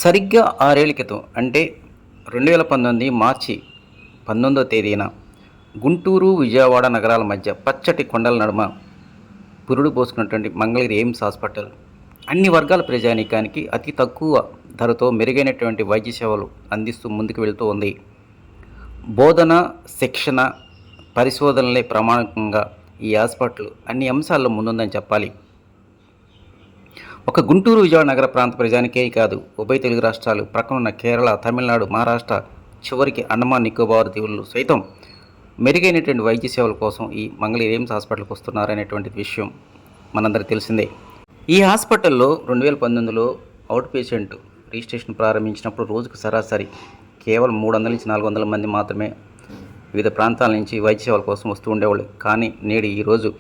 సరిగ్గా 6 ఏళ్ల క్రితం అంటే 2019 మార్చి 19వ తేదీన గుంటూరు, విజయవాడ నగరాల మధ్య పచ్చటి కొండల నడుమ పురుడు పోసుకున్నటువంటి మంగళగిరి ఎయిమ్స్ హాస్పిటల్ అన్ని వర్గాల ప్రజానీకానికి అతి తక్కువ ధరతో మెరుగైనటువంటి వైద్య సేవలు అందిస్తూ ముందుకు వెళ్తూ ఉంది. బోధన, శిక్షణ, పరిశోధనలే ప్రామాణికంగా ఈ హాస్పిటల్ అన్ని అంశాల్లో ముందుందని చెప్పాలి. ఒక గుంటూరు, విజయవాడ నగర ప్రాంత ప్రజానికే కాదు, ఉభయ తెలుగు రాష్ట్రాలు, ప్రక్కనున్న కేరళ, తమిళనాడు, మహారాష్ట్ర, చివరికి అండమాన్ నికోబార్ దీవులు సైతం మెరుగైనటువంటి వైద్య సేవల కోసం ఈ మంగళగిరి ఎయిమ్స్ హాస్పిటల్కి వస్తున్నారనేటువంటి విషయం మనందరికీ తెలిసిందే. ఈ హాస్పిటల్లో 2019లో అవుట్ పేషెంట్ రిజిస్ట్రేషన్ ప్రారంభించినప్పుడు రోజుకు సరాసరి కేవలం 300 నుంచి 400 మంది మాత్రమే వివిధ ప్రాంతాల నుంచి వైద్య సేవల కోసం వస్తూ ఉండేవాళ్ళు. కానీ నేడు ఈరోజు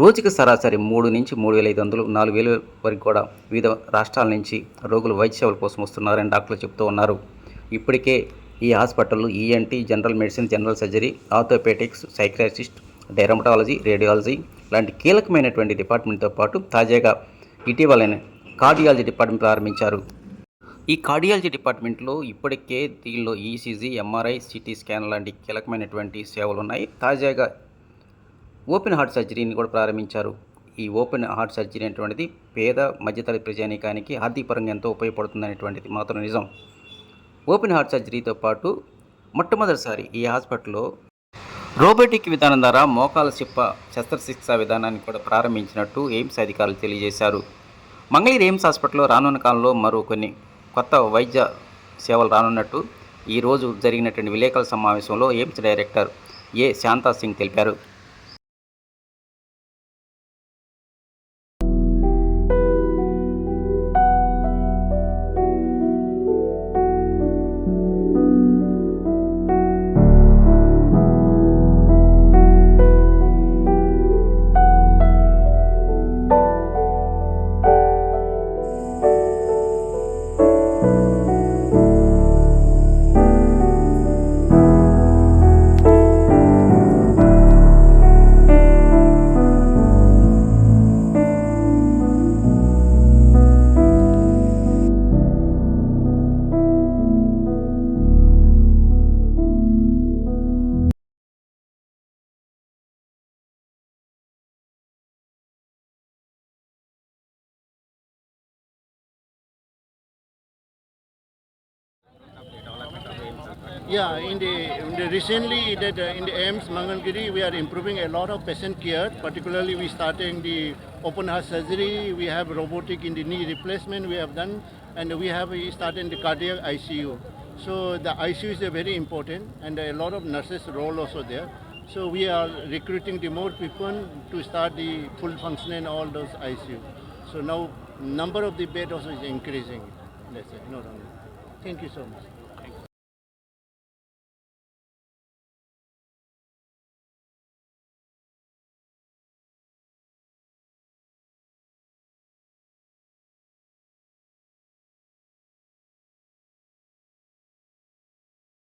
రోజుకి సరాసరి 3 నుంచి 3,500, 4,000 వరకు కూడా వివిధ రాష్ట్రాల నుంచి రోగులు వైద్య సేవల కోసం వస్తున్నారని డాక్టర్లు చెప్తూ ఉన్నారు. ఇప్పటికే ఈ హాస్పిటల్లో ENT, general medicine, general surgery, orthopaedics, psychiatrist, dermatology, radiology లాంటి కీలకమైనటువంటి డిపార్ట్మెంట్తో పాటు తాజాగా ఇటీవలనే కార్డియాలజీ డిపార్ట్మెంట్ ప్రారంభించారు. ఈ కార్డియాలజీ డిపార్ట్మెంట్లో ఇప్పటికే దీనిలో ఈసీజీ, ఎంఆర్ఐ, సిటీ స్కాన్ లాంటి కీలకమైనటువంటి సేవలు ఉన్నాయి. తాజాగా ఓపెన్ హార్ట్ సర్జరీని కూడా ప్రారంభించారు. ఈ ఓపెన్ హార్ట్ సర్జరీ అనేటువంటిది పేద మధ్యతరగతి ప్రజానీకానికి ఆర్థికపరంగా ఎంతో ఉపయోగపడుతుంది అనేటువంటిది మాత్రం నిజం. ఓపెన్ హార్ట్ సర్జరీతో పాటు మొట్టమొదటిసారి ఈ హాస్పిటల్లో రోబోటిక్ విధానం ద్వారా మోకాల చిప్ప శస్త్రచికిత్సా విధానాన్ని కూడా ప్రారంభించినట్టు ఎయిమ్స్ అధికారులు తెలియజేశారు. మంగళగిరి ఎయిమ్స్ హాస్పిటల్లో రానున్న కాలంలో మరో కొన్ని కొత్త వైద్య సేవలు రానున్నట్టు ఈరోజు జరిగినటువంటి విలేకరుల సమావేశంలో ఎయిమ్స్ డైరెక్టర్ ఏ శాంతా సింగ్ తెలిపారు. Yeah, recently that in the AIIMS Mangalgiri we are improving a lot of patient care. Particularly we starting the open heart surgery. We have robotic in the knee replacement we have done, and we started the cardiac ICU. So the ICU is very important, and a lot of nurses role also there. So we are recruiting the more people to start the full function in all those ICU. So now number of the bed also is increasing. That's it. No, thank you so much.